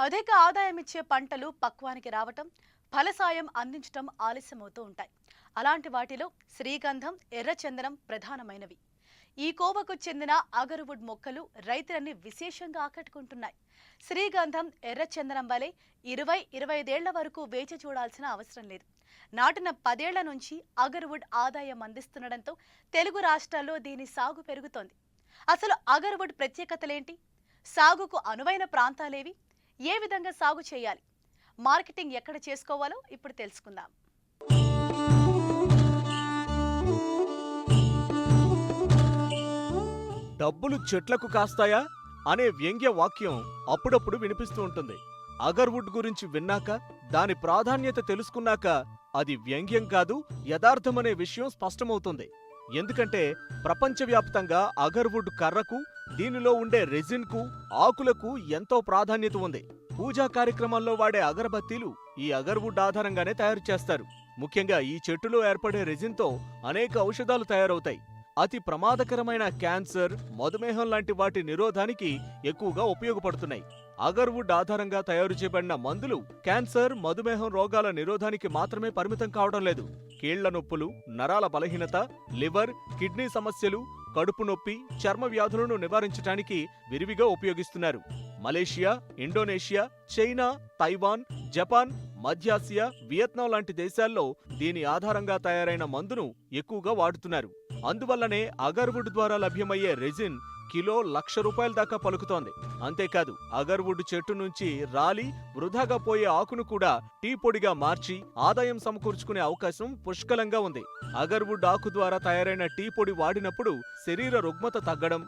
అధిక ఆదాయం ఇచ్చే పంటలు పక్వానికి రావటం, ఫలసాయం అందించటం ఆలస్యమవుతూ ఉంటాయి. అలాంటి వాటిలో శ్రీగంధం, ఎర్రచందనం ప్రధానమైనవి. ఈ కోవకు చెందిన అగరువుడ్ మొక్కలు రైతులని విశేషంగా ఆకట్టుకుంటున్నాయి. శ్రీగంధం, ఎర్రచందనం వలె 20-25 ఏళ్ల వరకు వేచి చూడాల్సిన అవసరం లేదు. నాటిన 10 ఏళ్ల నుంచి అగరువుడ్ ఆదాయం అందిస్తుండటంతో తెలుగు రాష్ట్రాల్లో దీని సాగు పెరుగుతోంది. అసలు అగరువుడ్ ప్రత్యేకతలేంటి? సాగుకు అనువైన ప్రాంతాలేవి? ఏ విధంగా సాగు చేయాలి? మార్కెటింగ్ ఎక్కడ చేసుకోవాలో ఇప్పుడు తెలుసుకుందాం. డబ్బులు చెట్లకు కాస్తాయా అనే వ్యంగ్య వాక్యం అప్పుడప్పుడు వినిపిస్తూ ఉంటుంది. అగర్వుడ్ గురించి విన్నాక, దాని ప్రాధాన్యత తెలుసుకున్నాక అది వ్యంగ్యం కాదు, యథార్థమనే విషయం స్పష్టమవుతుంది. ఎందుకంటే ప్రపంచవ్యాప్తంగా అగర్వుడ్ కర్రకు, దీనిలో ఉండే రెజిన్కు, ఆకులకు ఎంతో ప్రాధాన్యత ఉంది. పూజా కార్యక్రమాల్లో వాడే అగరబత్తీలు ఈ అగర్వుడ్ ఆధారంగానే తయారు చేస్తారు. ముఖ్యంగా ఈ చెట్టులో ఏర్పడే రెజిన్తో అనేక ఔషధాలు తయారవుతాయి. అతి ప్రమాదకరమైన క్యాన్సర్, మధుమేహం లాంటి వాటి నిరోధానికి ఎక్కువగా ఉపయోగపడుతున్నాయి. అగర్వుడ్ ఆధారంగా తయారు చేయబడిన మందులు క్యాన్సర్, మధుమేహం రోగాల నిరోధానికి మాత్రమే పరిమితం కావడం లేదు. కీళ్ల నొప్పులు, నరాల బలహీనత, లివర్, కిడ్నీ సమస్యలు, కడుపు నొప్పి, చర్మ వ్యాధులను నివారించడానికి విరివిగా ఉపయోగిస్తున్నారు. Malaysia, Indonesia, China, Taiwan, Japan, మధ్యాసియా, వియత్నాం లాంటి దేశాల్లో దీని ఆధారంగా తయారైన మందును ఎక్కువగా వాడుతున్నారు. అందువల్లనే అగర్వుడ్ ద్వారా లభ్యమయ్యే రెజిన్ కిలో ₹1,00,000 దాకా పలుకుతోంది. అంతేకాదు, అగర్వుడ్ చెట్టు నుంచి రాలి వృధాగా పోయే ఆకును కూడా టీ పొడిగా మార్చి ఆదాయం సమకూర్చుకునే అవకాశం పుష్కలంగా ఉంది. అగర్వుడ్ ఆకు ద్వారా తయారైన టీ పొడి వాడినప్పుడు శరీర రుగ్మత తగ్గడం,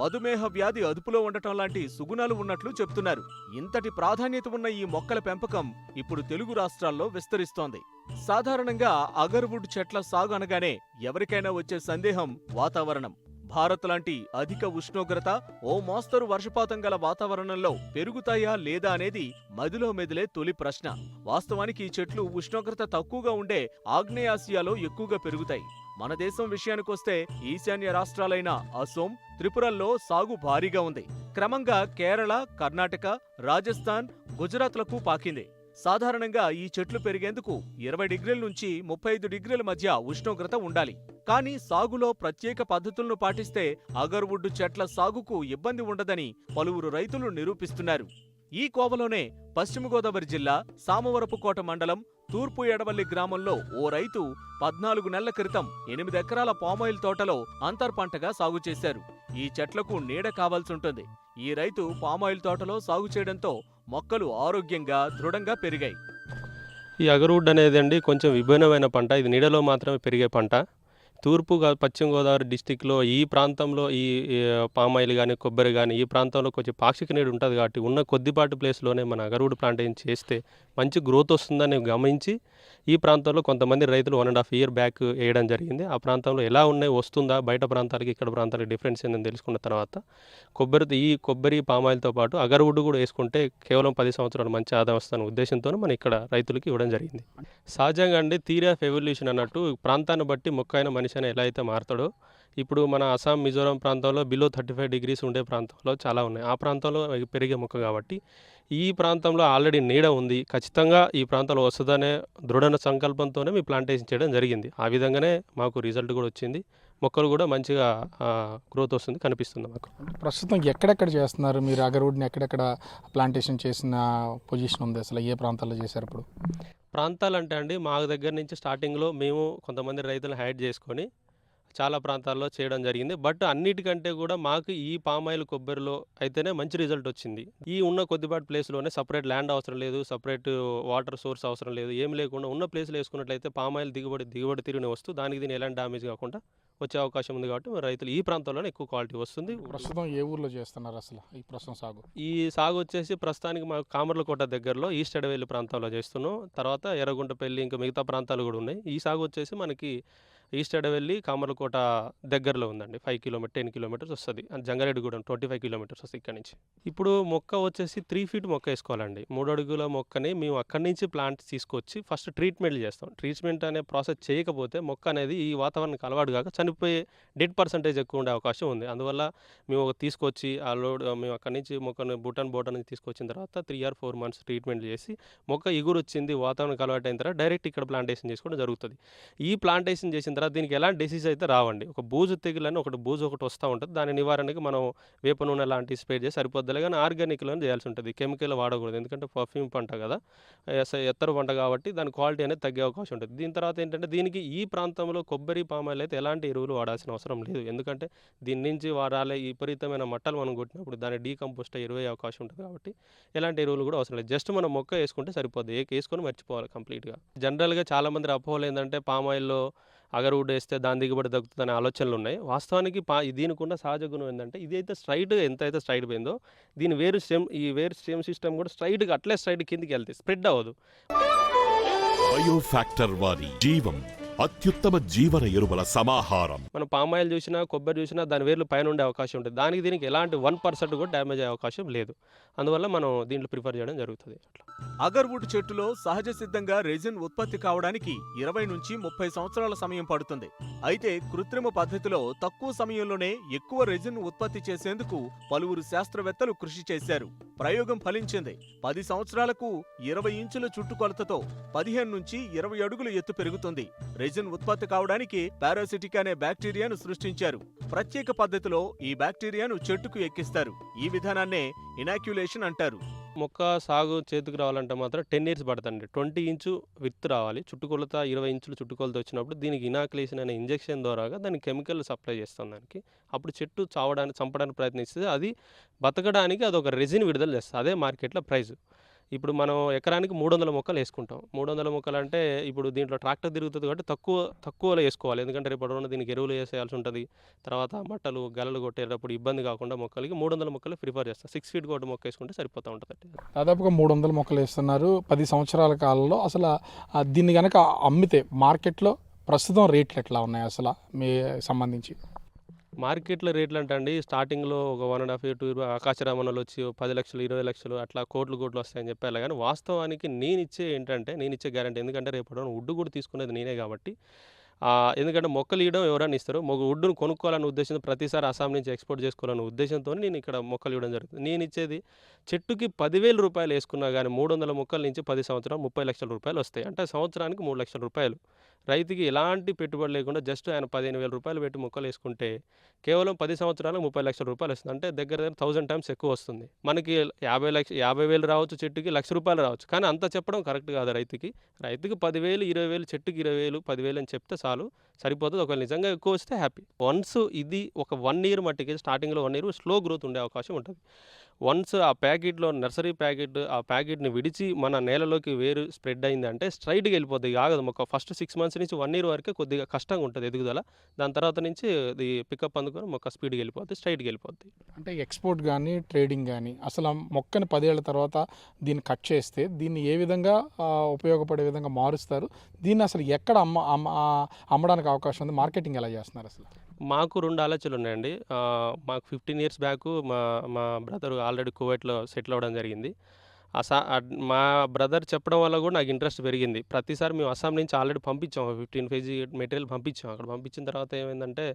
మధుమేహ వ్యాధి అదుపులో ఉండటం లాంటి సుగుణాలు ఉన్నట్లు చెప్తున్నారు. ఇంతటి ప్రాధాన్యత ఉన్న ఈ మొక్కల పెంపకం ఇప్పుడు తెలుగు రాష్ట్రాల్లో విస్తరిస్తోంది. సాధారణంగా అగర్వుడ్ చెట్ల సాగు అనగానే ఎవరికైనా వచ్చే సందేహం వాతావరణం. భారత్ లాంటి అధిక ఉష్ణోగ్రత, ఓ మోస్తరు వర్షపాతం గల వాతావరణంలో పెరుగుతాయా లేదా అనేది మదిలో మెదిలే తొలి ప్రశ్న. వాస్తవానికి ఈ చెట్లు ఉష్ణోగ్రత తక్కువగా ఉండే ఆగ్నేయాసియాలో ఎక్కువగా పెరుగుతాయి. మన దేశం విషయానికొస్తే ఈశాన్య రాష్ట్రాలైన అసోం, త్రిపురల్లో సాగు భారీగా ఉంది. క్రమంగా కేరళ, కర్ణాటక, రాజస్థాన్, గుజరాత్లకు పాకింది. సాధారణంగా ఈ చెట్లు పెరిగేందుకు 20 డిగ్రీల నుంచి 35 డిగ్రీల మధ్య ఉష్ణోగ్రత ఉండాలి. కానీ సాగులో ప్రత్యేక పద్ధతులను పాటిస్తే అగర్వుడ్ చెట్ల సాగుకు ఇబ్బంది ఉండదని పలువురు రైతులు నిరూపిస్తున్నారు. ఈ కోవలోనే పశ్చిమ గోదావరి జిల్లా సామవరపుకోట మండలం తూర్పు ఎడవల్లి గ్రామంలో ఓ రైతు 14 నెలల క్రితం 8 ఎకరాల పామాయిల్ తోటలో అంతర్పంటగా సాగు చేశారు. ఈ చెట్లకు నీడ కావాల్సుంటుంది. ఈ రైతు పామాయిల్ తోటలో సాగు చేయడంతో మొక్కలు ఆరోగ్యంగా, దృఢంగా పెరిగాయి. ఈ అగర్వుడ్ అనేది కొంచెం విభిన్నమైన పంట. ఇది నీడలో మాత్రమే పెరిగే పంట. పశ్చిమ గోదావరి డిస్టిక్లో ఈ ప్రాంతంలో ఈ పామాయిల్ కానీ, కొబ్బరి కానీ ఈ ప్రాంతంలో కొంచెం పాక్షిక నీడు ఉంటుంది కాబట్టి ఉన్న కొద్దిపాటి ప్లేస్లోనే మన అగర్వుడ్ ప్లాంటేషన్ చేస్తే మంచి గ్రోత్ వస్తుందని గమనించి ఈ ప్రాంతంలో కొంతమంది రైతులు 1.5 year బ్యాక్ వేయడం జరిగింది. ఆ ప్రాంతంలో ఎలా ఉన్నాయి, వస్తుందా, బయట ప్రాంతాలకి ఇక్కడ ప్రాంతాలకి డిఫరెన్స్ ఏందని తెలుసుకున్న తర్వాత కొబ్బరి పామాయిల్తో పాటు అగర్వుడ్ కూడా వేసుకుంటే కేవలం 10 సంవత్సరాలు మంచి ఆదాయం వస్తున్న ఉద్దేశంతో మనం ఇక్కడ రైతులకి ఇవ్వడం జరిగింది. సహజంగా థియరీ ఆఫ్ ఎవల్యూషన్ అన్నట్టు ప్రాంతాన్ని బట్టి మొక్క అయిన మనిషి అని ఎలా అయితే మారుతాడో, ఇప్పుడు మన అస్సాం, మిజోరాం ప్రాంతంలో బిలో 35 degrees ఉండే ప్రాంతంలో చాలా ఉన్నాయి. ఆ ప్రాంతంలో పెరిగే మొక్క కాబట్టి ఈ ప్రాంతంలో ఆల్రెడీ నీడ ఉంది, ఖచ్చితంగా ఈ ప్రాంతంలో వస్తుందనే దృఢ సంకల్పంతోనే మీ ప్లాంటేషన్ చేయడం జరిగింది. ఆ విధంగానే మాకు రిజల్ట్ కూడా వచ్చింది. మొక్కలు కూడా మంచిగా గ్రోత్ వస్తుంది, కనిపిస్తుంది మాకు. ప్రస్తుతం ఎక్కడెక్కడ చేస్తున్నారు మీరు? అగర్వుడ్ని ఎక్కడెక్కడ ప్లాంటేషన్ చేసిన పొజిషన్ ఉంది? అసలు ఏ ప్రాంతాల్లో చేశారు ఇప్పుడు? ప్రాంతాలు అంటే మా దగ్గర నుంచి స్టార్టింగ్లో మేము కొంతమంది రైతులను హైడ్ చేసుకొని చాలా ప్రాంతాల్లో చేయడం జరిగింది. బట్ అన్నిటికంటే కూడా మాకు ఈ పామాయిల్, కొబ్బరిలో అయితేనే మంచి రిజల్ట్ వచ్చింది. ఈ ఉన్న కొద్దిపాటి ప్లేస్లోనే సపరేట్ ల్యాండ్ అవసరం లేదు, సపరేట్ వాటర్ సోర్స్ అవసరం లేదు, ఏం లేకుండా ఉన్న ప్లేస్లో వేసుకున్నట్లయితే పామాయిల్ దిగుబడి తిరిగిన వస్తూ దానికి దీని ఎలాంటి డ్యామేజ్ కాకుండా వచ్చే అవకాశం ఉంది. కాబట్టి రైతులు ఈ ప్రాంతంలోనే ఎక్కువ క్వాలిటీ వస్తుంది. ప్రస్తుతం ఏ ఊర్లో చేస్తున్నారు అసలు ఈ ప్రస్తుతం సాగు? ఈ సాగు వచ్చేసి ప్రస్తుతానికి మాకు కామర్లకోట దగ్గరలో ఈస్ట్ ఎడవేలి ప్రాంతంలో చేస్తున్నాం. తర్వాత ఎర్రగుంటపల్లి, ఇంకా మిగతా ప్రాంతాలు కూడా ఉన్నాయి. ఈ సాగు వచ్చేసి మనకి ఈస్ట్ ఎడవెల్లి కామర్లకోట దగ్గరలో ఉందండి. 5 కిలోమీటర్ 10 కిలోమీటర్స్ వస్తుంది. జంగారెడ్డిగూడెం 25 కిలోమీటర్స్ వస్తుంది ఇక్కడ నుంచి. ఇప్పుడు మొక్క వచ్చేసి 3 ఫీట్ మొక్క వేసుకోవాలండి. 3 అడుగుల మొక్కని మేము అక్కడి నుంచి ప్లాంట్ తీసుకొచ్చి ఫస్ట్ ట్రీట్మెంట్లు చేస్తాం. ట్రీట్మెంట్ అనే ప్రాసెస్ చేయకపోతే మొక్క అనేది ఈ వాతావరణానికి అలవాటు కాక చనిపోయే డెడ్ పర్సంటేజ్ ఎక్కువ ఉండే అవకాశం ఉంది. అందువల్ల మేము తీసుకొచ్చి ఆ లోడ్ మేము అక్కడి నుంచి మొక్కను బోటన్ నుంచి తీసుకొచ్చిన తర్వాత 3 or 4 months ట్రీట్మెంట్ చేసి మొక్క ఇగురు వచ్చింది, వాతావరణానికి అలవాటు అయిన తర్వాత డైరెక్ట్ ఇక్కడ ప్లాంటేషన్ చేసుకోవడం జరుగుతుంది. ఈ ప్లాంటేషన్ చేసిన తర్వాత దీనికి ఎలాంటి డిసీజ్ అయితే రావండి. ఒక బూజు తెగులని బూజు ఒకటి వస్తూ ఉంటుంది. దాని నివారణకి మనం వేప నూనె లాంటి స్ప్రే చేసి సరిపోద్దిలే, కానీ ఆర్గానిక్లో చేయాల్సి ఉంటుంది. కెమికల్ వాడకూడదు, ఎందుకంటే పర్ఫ్యూమ్ పంట కదా, ఎత్తరు పంట కాబట్టి దాని క్వాలిటీ అనేది తగ్గే అవకాశం ఉంటుంది. దీని తర్వాత ఏంటంటే దీనికి ఈ ప్రాంతంలో కొబ్బరి పామాయిల్ అయితే ఎలాంటి ఎరువులు వాడాల్సిన అవసరం లేదు. ఎందుకంటే దీని నుంచి వాడాలి విపరీతమైన మట్టలు మనం కొట్టినప్పుడు దాన్ని డీకంపోస్ట్ ఎరువే అవకాశం ఉంటుంది కాబట్టి ఎలాంటి ఎరువులు కూడా అవసరం లేదు. జస్ట్ మనం మొక్క వేసుకుంటే సరిపోద్ది. వేసుకొని మర్చిపోవాలి కంప్లీట్గా. జనరల్గా చాలామంది అపోహలు ఏంటంటే పామాయిల్లో అగర్వుడ్ వేస్తే దాని దిగుబడి తగ్గుతుందనే ఆలోచనలు ఉన్నాయి. వాస్తవానికి దీనికి ఉన్న సహజ గుణం ఏంటంటే ఇదైతే స్ట్రైట్గా ఎంతైతే స్ట్రైట్ పోయిందో దీని వేరు స్టెమ్ సిస్టమ్ కూడా స్ట్రైట్గా అట్లే స్ట్రైట్ కిందికి వెళ్తాయి, స్ప్రెడ్ అవ్వదు. బయోఫ్యాక్టర్ వారి జీవం అత్యుత్తమ జీవన ఎరువుల సమాహారం. మనం పామాయిల్ చూసినా కొబ్బరి చూసినా దాని వేర్లు పైన ఉండే అవకాశం ఉంటుంది. దీనికి ఎలాంటి 1% కూడా డ్యామేజ్ అయ్యే అవకాశం లేదు. అందువల్ల మనం దీంట్లో ప్రిఫర్ చేయడం జరుగుతుంది. అట్లా అగర్వుడ్ చెట్టులో సహజ సిద్ధంగా రెజిన్ ఉత్పత్తి కావడానికి 20 నుంచి 30 సంవత్సరాల సమయం పడుతుంది. అయితే కృత్రిమ పద్ధతిలో తక్కువ సమయంలోనే ఎక్కువ రెజిన్ ఉత్పత్తి చేసేందుకు పలువురు శాస్త్రవేత్తలు కృషి చేశారు. ప్రయోగం ఫలించింది. 10 సంవత్సరాలకు 20 ఇంచుల చుట్టుకొలతతో 15 నుంచి 20 అడుగుల ఎత్తు పెరుగుతుంది. రెజిన్ ఉత్పత్తి కావడానికి పారాసిటిక్ అనే బ్యాక్టీరియాను సృష్టించారు. ప్రత్యేక పద్ధతిలో ఈ బ్యాక్టీరియాను చెట్టుకు ఎక్కిస్తారు. ఈ విధానాన్నే ఇనాక్యులేషన్ అంటారు. మొక్క సాగు చేతికి రావాలంటే మాత్రం 10 years పడుతుంది. 20 ఇంచు విత్ రావాలి. చుట్టుకొలత 20 ఇంచులు చుట్టుకొలత వచ్చినప్పుడు దీనికి ఇనాక్యులేషన్ అనే ఇంజెక్షన్ ద్వారాగా దానికి కెమికల్ సప్లై చేస్తాం దానికి. అప్పుడు చెట్టు చంపడానికి ప్రయత్నిస్తే అది బతకడానికి అదొక రెజిన్ విడుదల చేస్తుంది. అదే మార్కెట్లో ప్రైస్. ఇప్పుడు మనం ఎకరానికి 300 మొక్కలు వేసుకుంటాం. 300 మొక్కలు అంటే ఇప్పుడు దీంట్లో ట్రాక్టర్ తిరుగుతుంది కాబట్టి తక్కువలో వేసుకోవాలి. ఎందుకంటే రేపటి రోజున దీనికి ఎరువులు వేసేయాల్సి ఉంటుంది. తర్వాత మట్టలు గలలు కొట్టేటప్పుడు ఇబ్బంది కాకుండా మొక్కలకి 300 మొక్కలు ప్రిఫర్ చేస్తాం. 6 feet కోటి మొక్క వేసుకుంటే సరిపోతూ ఉంటుంది. దాదాపుగా 300 మొక్కలు వేస్తున్నారు 10 సంవత్సరాల కాలంలో. అసలు దీన్ని కనుక అమ్మితే మార్కెట్లో ప్రస్తుతం రేట్లు ఎట్లా ఉన్నాయి అసలు మీ సంబంధించి? మార్కెట్లో రేట్లు అంటే అండి స్టార్టింగ్లో ఒక 1.5 year 2 year ఆకాశరామణలు వచ్చి 10 లక్షలు 20 లక్షలు అట్లా కోట్లు వస్తాయని చెప్పాలి. కానీ వాస్తవానికి నేను ఇచ్చే గ్యారంటీ, ఎందుకంటే రేపు వుడ్ కూడా తీసుకునేది నేనే కాబట్టి. ఎందుకంటే మొక్కలు ఇవ్వడం ఎవరైనా ఇస్తారు. వుడ్ను కొనుక్కోవాలనే ఉద్దేశంతో ప్రతిసారి అస్సాం నుంచి ఎక్స్పోర్ట్ చేసుకోవాలనే ఉద్దేశంతో నేను ఇక్కడ మొక్కలు ఇవ్వడం జరుగుతుంది. నేను ఇచ్చేది చెట్టుకి 10,000 రూపాయలు వేసుకున్నా కానీ 300 మొక్కల నుంచి 10 సంవత్సరాలు 30 లక్షల రూపాయలు వస్తాయి. అంటే సంవత్సరానికి 3 లక్షల రూపాయలు. రైతుకి ఎలాంటి పెట్టుబడి లేకుండా జస్ట్ ఆయన 15,000 రూపాయలు పెట్టి మొక్కలు వేసుకుంటే కేవలం 10 సంవత్సరాలకు 30 లక్షల రూపాయలు వస్తుంది. అంటే దగ్గర 1000 times ఎక్కువ వస్తుంది. మనకి 50,000 రావచ్చు, చెట్టుకి 1,00,000 రూపాయలు రావచ్చు. కానీ అంత చెప్పడం కరెక్ట్ కాదు. రైతుకి 10,000 20,000 చెట్టుకి 20,000 10,000 అని చెప్తే చాలు, సరిపోతుంది. ఒకవేళ నిజంగా ఎక్కువ వస్తే హ్యాపీ. వన్స్ ఇది ఒక 1 year మట్టికి స్టార్టింగ్లో 1 year స్లో గ్రోత్ ఉండే అవకాశం ఉంటుంది. వన్స్ ఆ ప్యాకెట్లో నర్సరీ ప్యాకెట్ని విడిచి మన నేలలోకి వేరు స్ప్రెడ్ అయింది అంటే స్ట్రైట్గా వెళ్ళిపోతుంది. ఆగదు మొక్క. ఫస్ట్ 6 months నుంచి 1 year వరకే కొద్దిగా కష్టంగా ఉంటుంది ఎదుగుదల. దాని తర్వాత నుంచి అది పికప్ అందుకొని మొక్క స్పీడ్గా వెళ్ళిపోద్ది, స్ట్రైట్గా వెళ్ళిపోద్ది. అంటే ఎక్స్పోర్ట్ కానీ ట్రేడింగ్ కానీ అసలు మొక్కని 10 ఏళ్ల తర్వాత దీన్ని కట్ చేస్తే దీన్ని ఏ విధంగా ఉపయోగపడే విధంగా మారుస్తారు? దీన్ని అసలు ఎక్కడ అమ్మడానికి అవకాశం ఉంది? మార్కెటింగ్ ఎలా చేస్తున్నారు అసలు? మాకు 2 ఆలోచనలు ఉన్నాయండి. మాకు 15 years బ్యాక్ మా బ్రదర్ ఆల్రెడీ కువైట్లో సెటిల్ అవ్వడం జరిగింది. మా బ్రదర్ చెప్పడం వల్ల కూడా నాకు ఇంట్రెస్ట్ పెరిగింది. ప్రతిసారి మేము అస్సాం నుంచి ఆల్రెడీ పంపించాం, 15 kg మెటీరియల్ పంపించాం. అక్కడ పంపించిన తర్వాత ఏమైందంటే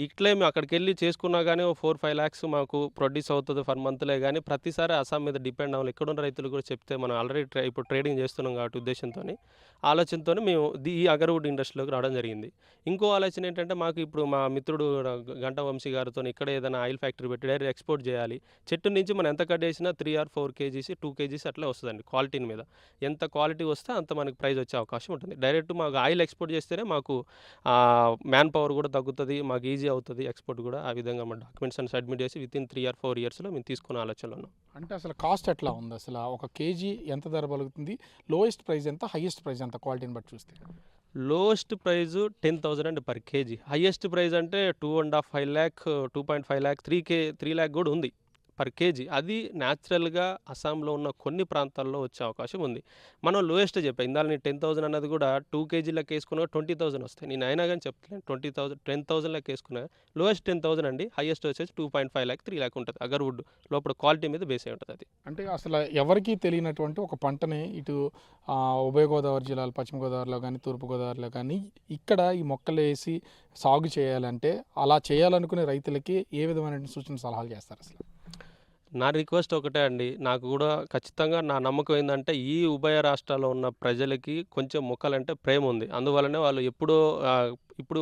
ఇట్లే మేము అక్కడికి వెళ్ళి చేసుకున్నా కానీ 4-5 lakhs మాకు ప్రొడ్యూస్ అవుతుంది ఫర్ మంత్లే. కానీ ప్రతిసారి అస్సాం మీద డిపెండ్ అవ్వాలి. ఎక్కడున్న రైతులు కూడా చెప్తే మనం ఆల్రెడీ ఇప్పుడు ట్రేడింగ్ చేస్తున్నాం కాబట్టి ఆలోచనతో మేము ఈ అగర్వుడ్ ఇండస్ట్రీలోకి రావడం జరిగింది. ఇంకో ఆలోచన ఏంటంటే మాకు ఇప్పుడు మా మిత్రుడు గంట వంశీ గారితో ఇక్కడ ఏదైనా ఆయిల్ ఫ్యాక్టరీ పెట్టి డైరెక్ట్ ఎక్స్పోర్ట్ చేయాలి. చెట్టు నుంచి మనం ఎంత కట్ చేసినా 3 or 4 kgs 2 kgs అట్లా వస్తుందండి. క్వాలిటీని మీద ఎంత క్వాలిటీ వస్తే అంత మనకి ప్రైస్ వచ్చే అవకాశం ఉంటుంది. డైరెక్ట్ మాకు ఆయిల్ ఎక్స్పోర్ట్ చేస్తేనే మాకు మ్యాన్ పవర్ కూడా తగ్గుతుంది, మాకు ఈజీ అవుతుంది ఎక్స్పోర్ట్ కూడా. ఆ విధంగా మన డాక్యుమెంట్స్ అని సబ్మిట్ చేసి వితిన్ 3 or 4 yearsలో మేము తీసుకునే ఆలోచనలో ఉన్నాం. అంటే అసలు కాస్ట్ ఎట్లా ఉంది? అసలు ఒక కేజీ ఎంత ధర పలుకుతుంది? లోయెస్ట్ ప్రైస్ ఎంత, హైయెస్ట్ ప్రైస్ ఎంత క్వాలిటీని బట్టి చూస్తే? లోయెస్ట్ ప్రైస్ 10,000 అండి పర్ కేజీ. హైయెస్ట్ ప్రైస్ అంటే 2.5 lakh 2.5 lakh 3 lakh కూడా ఉంది పర్ కేజీ. అది న్యాచురల్గా అస్సాంలో ఉన్న కొన్ని ప్రాంతాల్లో వచ్చే అవకాశం ఉంది. మనం లోయెస్ట్ చెప్పాను ఇందాక నేను 10,000 అన్నది కూడా 2 కేజీ లెక్క వేసుకున్నా 20,000 వస్తాయి. నేను అయినా కానీ చెప్తున్నాను 20,000 10,000 లెక్క వేసుకున్నా లోయెస్ట్ 10,000 అండి, హైయెస్ట్ వచ్చేసి 2.5 లాక్ 3 లాక్ ఉంటుంది. అగర్వుడ్ లోపల క్వాలిటీ మీద బేస్ అయి ఉంటుంది అది. అంటే అసలు ఎవరికీ తెలియనటువంటి ఒక పంటని ఇటు ఉభయ గోదావరి జిల్లాలు, పశ్చిమ గోదావరిలో కానీ, తూర్పు గోదావరిలో కానీ ఇక్కడ ఈ మొక్కలు వేసి సాగు చేయాలంటే అలా చేయాలనుకునే రైతులకి ఏ విధమైన సూచన సలహాలు చేస్తారు అసలు? నా రిక్వెస్ట్ ఒకటే అండి, నాకు కూడా ఖచ్చితంగా నా నమ్మకం ఏంటంటే ఈ ఉభయ రాష్ట్రాల్లో ఉన్న ప్రజలకి కొంచెం మొక్కలంటే ప్రేమ ఉంది. అందువల్లనే వాళ్ళు ఎప్పుడో ఇప్పుడు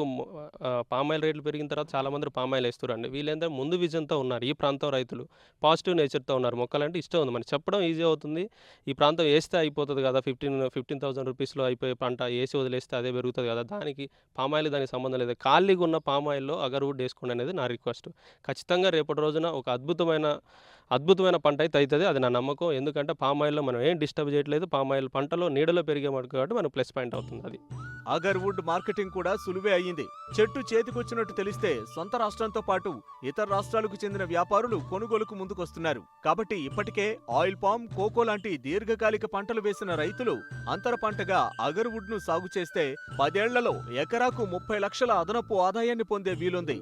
పామాయిల్ రేట్లు పెరిగిన తర్వాత చాలామంది పామాయిల్ వేస్తురండి. వీళ్ళంటే ముందు విజన్తో ఉన్నారు. ఈ ప్రాంతం రైతులు పాజిటివ్ నేచర్తో ఉన్నారు. మొక్కలంటే ఇష్టం ఉంది. మనకి చెప్పడం ఈజీ అవుతుంది. ఈ ప్రాంతం వేస్తే అయిపోతుంది కదా, 15,000 రూపీస్లో అయిపోయే పంట వేసి వదిలేస్తే అదే పెరుగుతుంది కదా, దానికి పామాయిల్ దానికి సంబంధం లేదు. ఖాళీగా ఉన్న పామాయిల్లో అగర్వుడ్ వేసుకోండి అనేది నా రిక్వెస్ట్. ఖచ్చితంగా రేపటి రోజున ఒక అద్భుతమైన పంట అయితే అవుతుంది. అది నా నమ్మకం. ఎందుకంటే పామాయిల్లో మనం ఏం డిస్టర్బ్ చేయట్లేదు. పామాయిల్ పంటలో నీడలో పెరిగే మటుకు కాబట్టి మనకు ప్లస్ పాయింట్ అవుతుంది అది. అగర్వుడ్ మార్కెటింగ్ కూడా సులువే అయ్యింది. చెట్టు చేతికొచ్చినట్టు తెలిస్తే సొంత రాష్ట్రంతో పాటు ఇతర రాష్ట్రాలకు చెందిన వ్యాపారులు కొనుగోలుకు ముందుకొస్తున్నారు. కాబట్టి ఇప్పటికే ఆయిల్ పామ్, కోకో లాంటి దీర్ఘకాలిక పంటలు వేసిన రైతులు అంతర పంటగా అగర్వుడ్ ను సాగు చేస్తే 10 ఏళ్లలో ఎకరాకు 30 లక్షల అదనపు ఆదాయాన్ని పొందే వీలుంది.